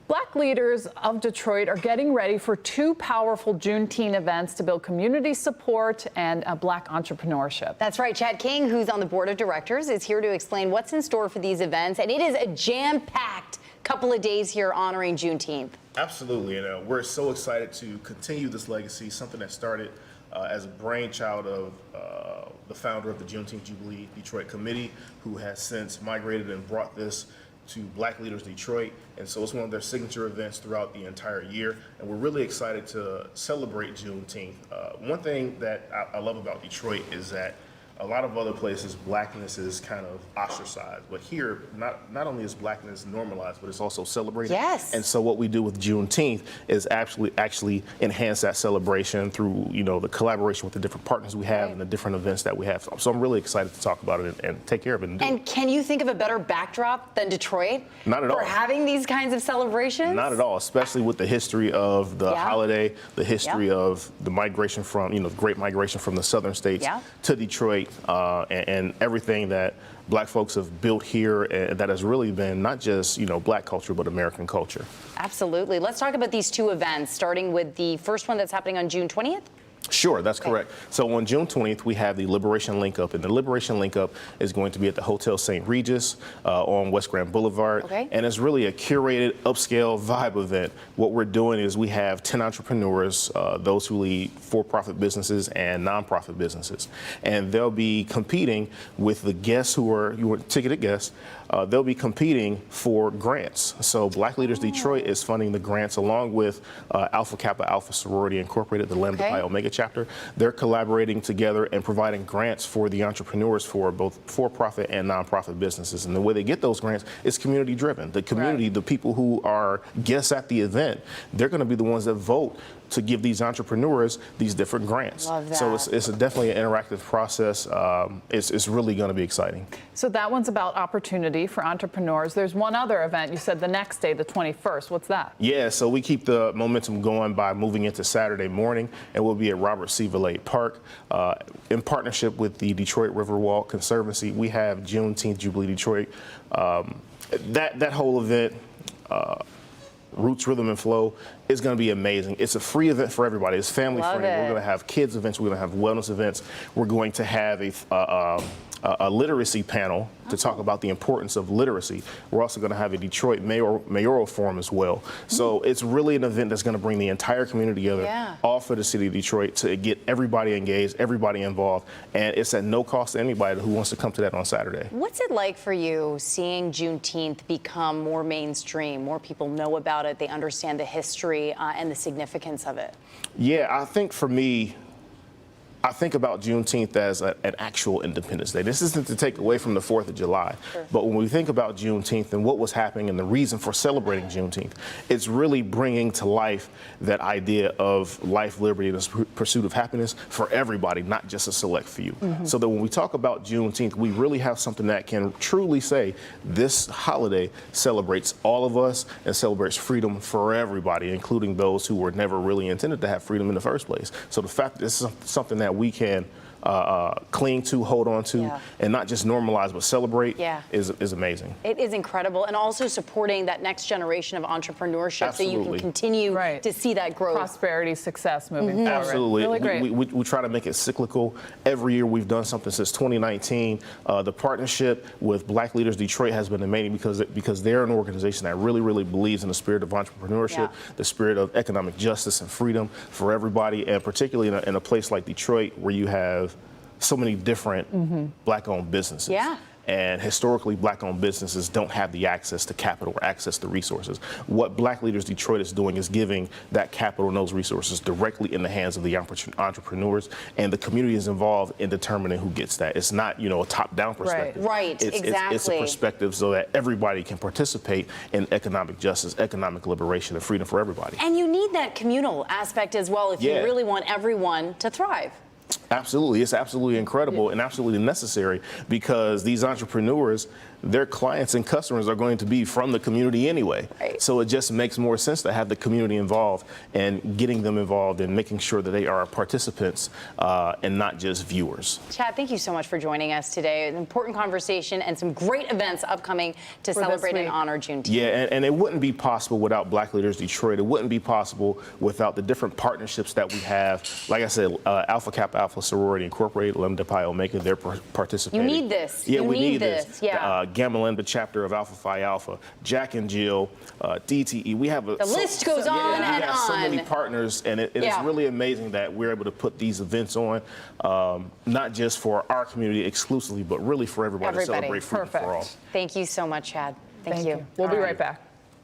Black leaders of Detroit are getting ready for two powerful Juneteenth events to build community support and Black entrepreneurship. That's right. Chad King, who's on the board of directors, is here to explain what's in store for these events. And it is a jam-packed couple of days here honoring Juneteenth. Absolutely. And we're so excited to continue this legacy, something that started as a brainchild of the founder of the Juneteenth Jubilee Detroit Committee, who has since migrated and brought this to Black Leaders Detroit. And so it's one of their signature events throughout the entire year. And we're really excited to celebrate Juneteenth. One thing that I love about Detroit is that a lot of other places, Blackness is kind of ostracized. But here, not only is Blackness normalized, but it's also celebrated. Yes. And so what we do with Juneteenth is actually enhance that celebration through, the collaboration with the different partners we have and the different events that we have. So I'm really excited to talk about it and take care of it. And can you think of a better backdrop than Detroit? Not at all. For having these kinds of celebrations? Not at all, especially with the history of the holiday, the history of the migration from, the great migration from the southern states to Detroit. And everything that Black folks have built here, and that has really been not just, Black culture, but American culture. Absolutely. Let's talk about these two events, starting with the first one that's happening on June 20th. Sure, that's correct. So on June 20th, we have the Liberation Linkup, and the Liberation Linkup is going to be at the Hotel St. Regis on West Grand Boulevard. And it's really a curated, upscale vibe event. What we're doing is we have 10 entrepreneurs, those who lead for-profit businesses and nonprofit businesses. And they'll be competing with the guests who are ticketed guests. They'll be competing for grants. So Black Leaders Detroit is funding the grants along with Alpha Kappa Alpha Sorority Incorporated, the Lambda Pi Omega chapter. They're collaborating together and providing grants for the entrepreneurs for both for-profit and nonprofit businesses. And the way they get those grants is community driven. The community, the people who are guests at the event, they're going to be the ones that vote to give these entrepreneurs these different grants. Love that. So it's definitely an interactive process. It's really going to be exciting. So that one's about opportunity for entrepreneurs. There's one other event, you said the next day, the 21st. What's that? Yeah, so we keep the momentum going by moving into Saturday morning, and we'll be at Robert C. Villade Park. In partnership with the Detroit Riverwalk Conservancy, we have Juneteenth Jubilee Detroit. That whole event, Roots, Rhythm, and Flow, is going to be amazing. It's a free event for everybody. It's family friendly. We're going to have kids events. We're going to have wellness events. We're going to have a literacy panel to talk about the importance of literacy. We're also going to have a Detroit mayoral forum as well. So it's really an event that's going to bring the entire community together, all for the city of Detroit, to get everybody engaged, everybody involved, and it's at no cost to anybody who wants to come to that on Saturday. What's it like for you seeing Juneteenth become more mainstream, more people know about it, they understand the history and the significance of it? Yeah, I think for me, I think about Juneteenth as an actual Independence Day. This isn't to take away from the 4th of July, but when we think about Juneteenth and what was happening and the reason for celebrating Juneteenth, it's really bringing to life that idea of life, liberty, and the pursuit of happiness for everybody, not just a select few. So that when we talk about Juneteenth, we really have something that can truly say this holiday celebrates all of us and celebrates freedom for everybody, including those who were never really intended to have freedom in the first place. So the fact that this is something that we can cling to, hold on to, and not just normalize but celebrate is amazing. It is incredible, and also supporting that next generation of entrepreneurship so you can continue to see that growth. Prosperity, success moving forward. Absolutely. Really great. We try to make it cyclical. Every year we've done something since 2019. The partnership with Black Leaders Detroit has been amazing because they're an organization that really believes in the spirit of entrepreneurship, the spirit of economic justice and freedom for everybody, and particularly in a place like Detroit where you have so many different Black-owned businesses. And historically, Black-owned businesses don't have the access to capital or access to resources. What Black Leaders Detroit is doing is giving that capital and those resources directly in the hands of the entrepreneurs, and the community is involved in determining who gets that. It's not, a top-down perspective. It's a perspective so that everybody can participate in economic justice, economic liberation, and freedom for everybody. And you need that communal aspect as well if you really want everyone to thrive. Absolutely. It's absolutely incredible and absolutely necessary because these entrepreneurs, their clients and customers are going to be from the community anyway. Right. So it just makes more sense to have the community involved and getting them involved and making sure that they are participants and not just viewers. Chad, thank you so much for joining us today. An important conversation and some great events upcoming to celebrate and honor Juneteenth. Yeah, and it wouldn't be possible without Black Leaders Detroit. It wouldn't be possible without the different partnerships that we have. Like I said, Alpha Kappa Alpha Sorority Incorporated, Lambda Pi Omega, they're participating. You need this. Yeah, we need this. Yeah. Gamma Lambda chapter of Alpha Phi Alpha, Jack and Jill, DTE. We have the list goes on we and got on. so many partners, and it is really amazing that we're able to put these events on, not just for our community exclusively, but really for everybody to celebrate freedom for all. Thank you so much, Chad. Thank you. We'll be right back.